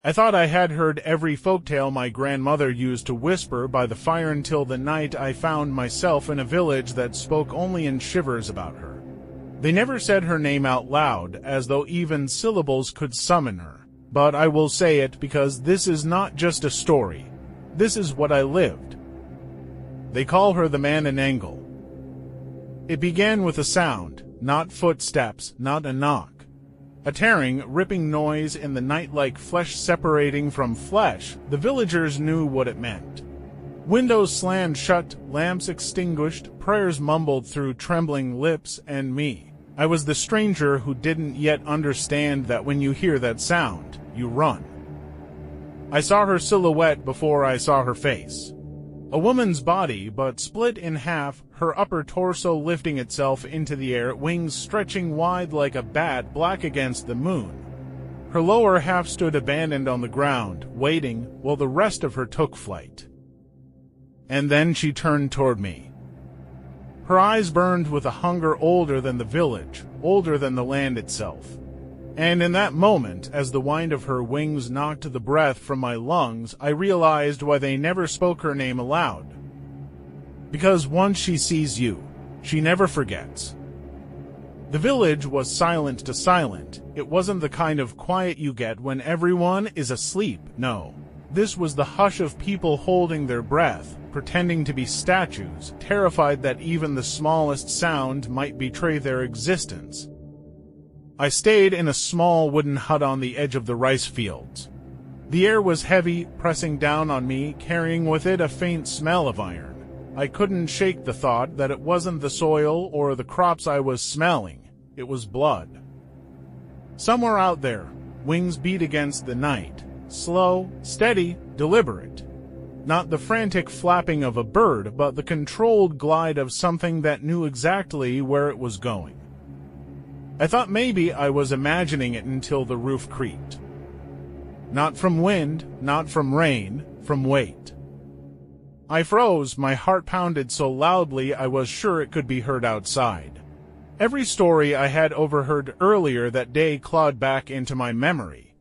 I thought I had heard every folktale my grandmother used to whisper by the fire until the night I found myself in a village that spoke only in shivers about her. They never said her name out loud, as though even syllables could summon her. But I will say it because this is not just a story. This is what I lived. They call her the Manananggal. It began with a sound, not footsteps, not a knock. A tearing, ripping noise in the night like flesh separating from flesh. The villagers knew what it meant. Windows slammed shut, lamps extinguished, prayers mumbled through trembling lips, and me. I was the stranger who didn't yet understand that when you hear that sound, you run. I saw her silhouette before I saw her face. A woman's body, but split in half, her upper torso lifting itself into the air, wings stretching wide like a bat black against the moon. Her lower half stood abandoned on the ground, waiting, while the rest of her took flight. And then she turned toward me. Her eyes burned with a hunger older than the village, older than the land itself. And in that moment, as the wind of her wings knocked the breath from my lungs, I realized why they never spoke her name aloud. Because once she sees you, she never forgets. The village was silent to silent. It wasn't the kind of quiet you get when everyone is asleep, no. This was the hush of people holding their breath, pretending to be statues, terrified that even the smallest sound might betray their existence. I stayed in a small wooden hut on the edge of the rice fields. The air was heavy, pressing down on me, carrying with it a faint smell of iron. I couldn't shake the thought that it wasn't the soil or the crops I was smelling. It was blood. Somewhere out there, wings beat against the night. Slow, steady, deliberate. Not the frantic flapping of a bird, but the controlled glide of something that knew exactly where it was going. I thought maybe I was imagining it until the roof creaked. Not from wind, not from rain, from weight. I froze, my heart pounded so loudly I was sure it could be heard outside. Every story I had overheard earlier that day clawed back into my memory.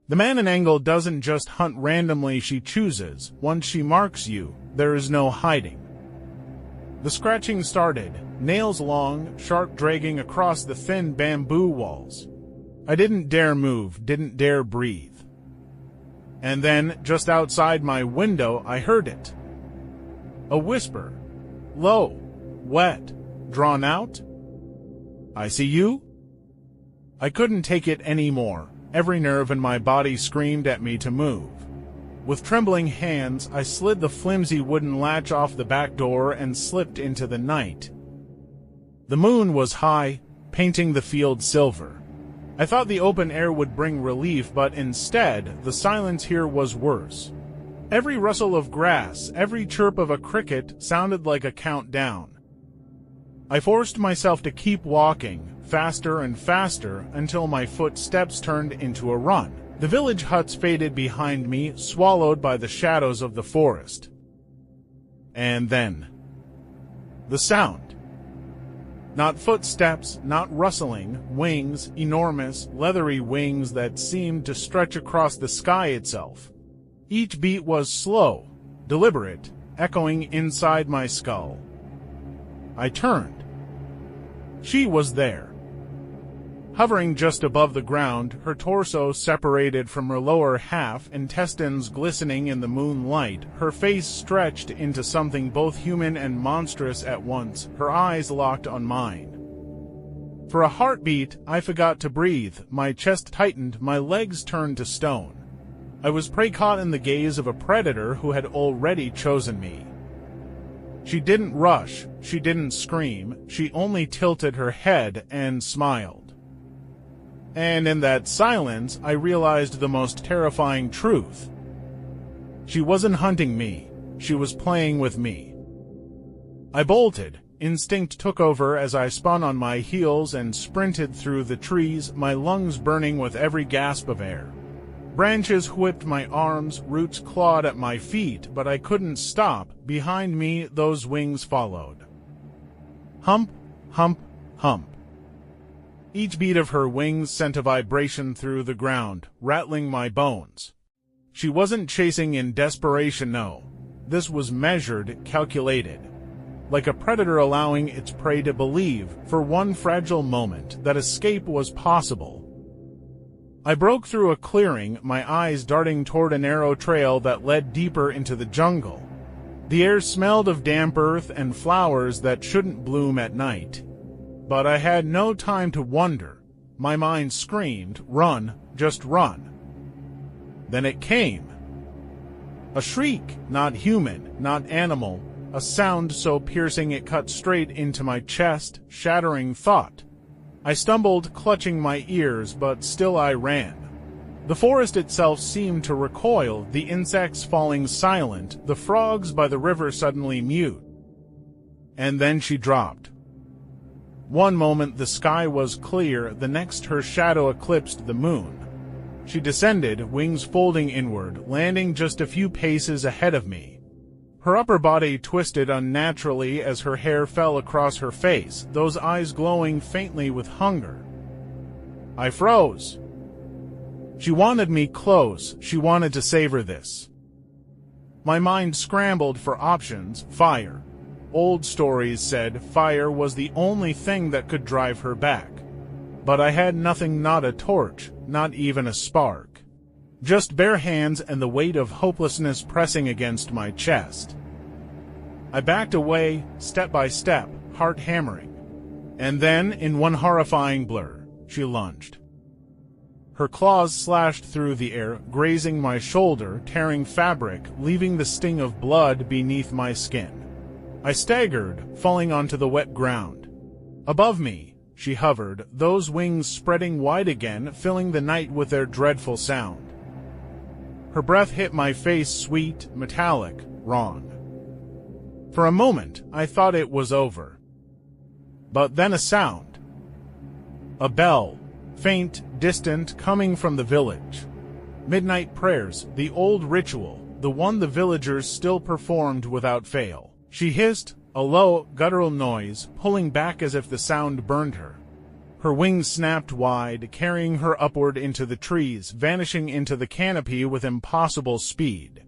The Manananggal doesn't just hunt randomly, she chooses. Once she marks you, there is no hiding. The scratching started, nails long, sharp dragging across the thin bamboo walls. I didn't dare move, didn't dare breathe. And then, just outside my window, I heard it. A whisper. Low, wet, drawn out. I see you? I couldn't take it anymore. Every nerve in my body screamed at me to move. With trembling hands, I slid the flimsy wooden latch off the back door and slipped into the night. The moon was high, painting the field silver. I thought the open air would bring relief, but instead, the silence here was worse. Every rustle of grass, every chirp of a cricket sounded like a countdown. I forced myself to keep walking, faster and faster, until my footsteps turned into a run. The village huts faded behind me, swallowed by the shadows of the forest. And then, the sound. Not footsteps, not rustling, wings, enormous, leathery wings that seemed to stretch across the sky itself. Each beat was slow, deliberate, echoing inside my skull. I turned. She was there. Hovering just above the ground, her torso separated from her lower half, intestines glistening in the moonlight, her face stretched into something both human and monstrous at once, her eyes locked on mine. For a heartbeat, I forgot to breathe, my chest tightened, my legs turned to stone. I was prey caught in the gaze of a predator who had already chosen me. She didn't rush, she didn't scream, she only tilted her head and smiled. And in that silence, I realized the most terrifying truth. She wasn't hunting me, she was playing with me. I bolted. Instinct took over as I spun on my heels and sprinted through the trees, my lungs burning with every gasp of air. Branches whipped my arms, roots clawed at my feet, but I couldn't stop. Behind me, those wings followed. Hump, hump, hump. Each beat of her wings sent a vibration through the ground, rattling my bones. She wasn't chasing in desperation, no. This was measured, calculated. Like a predator allowing its prey to believe, for one fragile moment, that escape was possible. I broke through a clearing, my eyes darting toward a narrow trail that led deeper into the jungle. The air smelled of damp earth and flowers that shouldn't bloom at night. But I had no time to wonder. My mind screamed, "Run, just run." Then it came. A shriek, not human, not animal, a sound so piercing it cut straight into my chest, shattering thought. I stumbled, clutching my ears, but still I ran. The forest itself seemed to recoil, the insects falling silent, the frogs by the river suddenly mute. And then she dropped. One moment the sky was clear, the next her shadow eclipsed the moon. She descended, wings folding inward, landing just a few paces ahead of me. Her upper body twisted unnaturally as her hair fell across her face, those eyes glowing faintly with hunger. I froze. She wanted me close, she wanted to savor this. My mind scrambled for options. Fire. Old stories said fire was the only thing that could drive her back. But I had nothing, not a torch, not even a spark. Just bare hands and the weight of hopelessness pressing against my chest. I backed away, step by step, heart hammering. And then, in one horrifying blur, she lunged. Her claws slashed through the air, grazing my shoulder, tearing fabric, leaving the sting of blood beneath my skin. I staggered, falling onto the wet ground. Above me, she hovered, those wings spreading wide again, filling the night with their dreadful sound. Her breath hit my face, sweet, metallic, wrong. For a moment, I thought it was over. But then a sound. A bell, faint, distant, coming from the village. Midnight prayers, the old ritual, the one the villagers still performed without fail. She hissed, a low, guttural noise, pulling back as if the sound burned her. Her wings snapped wide, carrying her upward into the trees, vanishing into the canopy with impossible speed.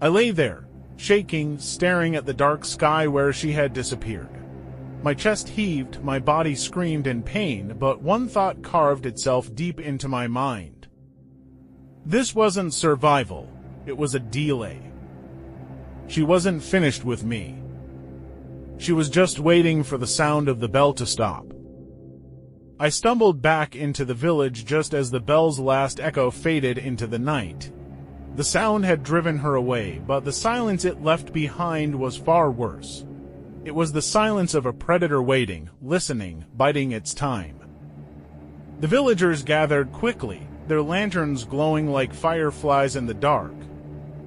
I lay there, shaking, staring at the dark sky where she had disappeared. My chest heaved, my body screamed in pain, but one thought carved itself deep into my mind. This wasn't survival, it was a delay. She wasn't finished with me. She was just waiting for the sound of the bell to stop. I stumbled back into the village just as the bell's last echo faded into the night. The sound had driven her away, but the silence it left behind was far worse. It was the silence of a predator waiting, listening, biding its time. The villagers gathered quickly, their lanterns glowing like fireflies in the dark.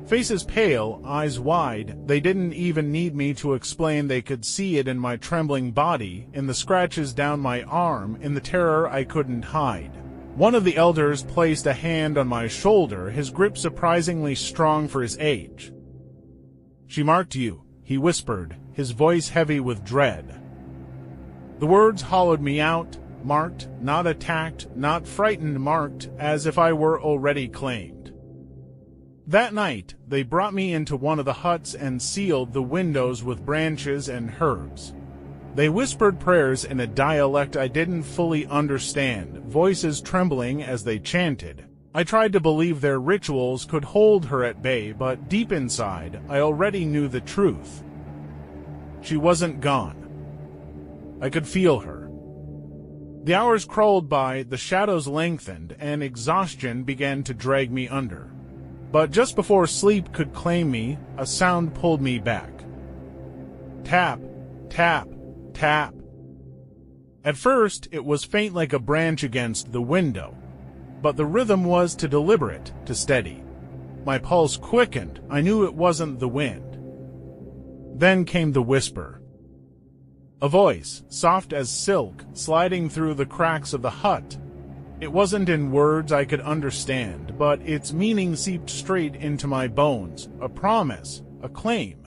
Faces pale, eyes wide, they didn't even need me to explain, they could see it in my trembling body, in the scratches down my arm, in the terror I couldn't hide. One of the elders placed a hand on my shoulder, his grip surprisingly strong for his age. "She marked you," he whispered, his voice heavy with dread. The words hollowed me out, marked, not attacked, not frightened, marked, as if I were already claimed. That night, they brought me into one of the huts and sealed the windows with branches and herbs. They whispered prayers in a dialect I didn't fully understand, voices trembling as they chanted. I tried to believe their rituals could hold her at bay, but deep inside, I already knew the truth. She wasn't gone. I could feel her. The hours crawled by, the shadows lengthened, and exhaustion began to drag me under. But just before sleep could claim me, a sound pulled me back. Tap, tap, tap. At first, it was faint like a branch against the window, but the rhythm was too deliberate, too steady. My pulse quickened, I knew it wasn't the wind. Then came the whisper. A voice, soft as silk, sliding through the cracks of the hut. It wasn't in words I could understand, but its meaning seeped straight into my bones, a promise, a claim.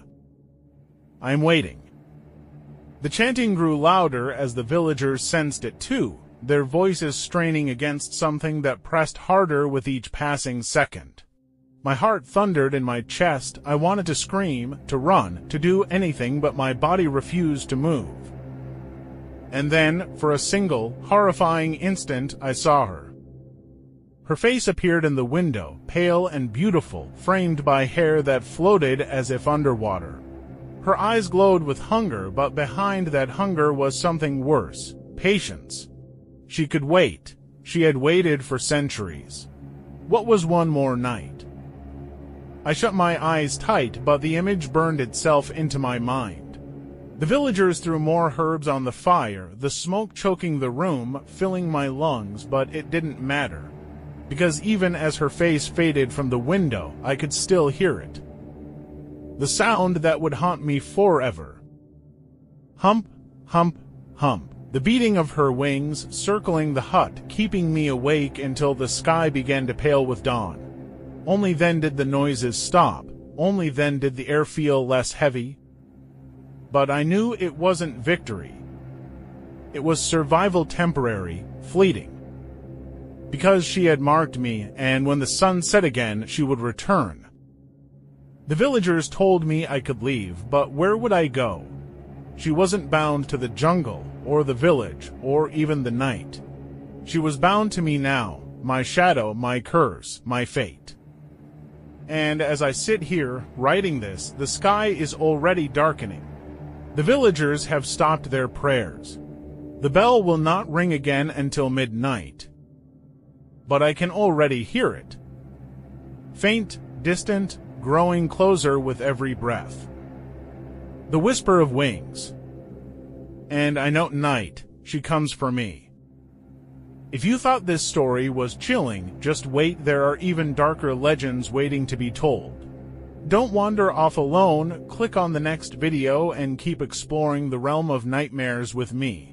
I'm waiting. The chanting grew louder as the villagers sensed it too, their voices straining against something that pressed harder with each passing second. My heart thundered in my chest. I wanted to scream, to run, to do anything, but my body refused to move. And then, for a single, horrifying instant, I saw her. Her face appeared in the window, pale and beautiful, framed by hair that floated as if underwater. Her eyes glowed with hunger, but behind that hunger was something worse: patience. She could wait. She had waited for centuries. What was one more night? I shut my eyes tight, but the image burned itself into my mind. The villagers threw more herbs on the fire, the smoke choking the room, filling my lungs, but it didn't matter, because even as her face faded from the window, I could still hear it. The sound that would haunt me forever. Hump, hump, hump. The beating of her wings, circling the hut, keeping me awake until the sky began to pale with dawn. Only then did the noises stop. Only then did the air feel less heavy. But I knew it wasn't victory. It was survival, temporary, fleeting. Because she had marked me, and when the sun set again, she would return. The villagers told me I could leave, but where would I go? She wasn't bound to the jungle, or the village, or even the night. She was bound to me now, my shadow, my curse, my fate. And as I sit here, writing this, the sky is already darkening. The villagers have stopped their prayers. The bell will not ring again until midnight. But I can already hear it. Faint, distant, growing closer with every breath. The whisper of wings. And I know tonight, she comes for me. If you thought this story was chilling, just wait, there are even darker legends waiting to be told. Don't wander off alone, click on the next video and keep exploring the realm of nightmares with me.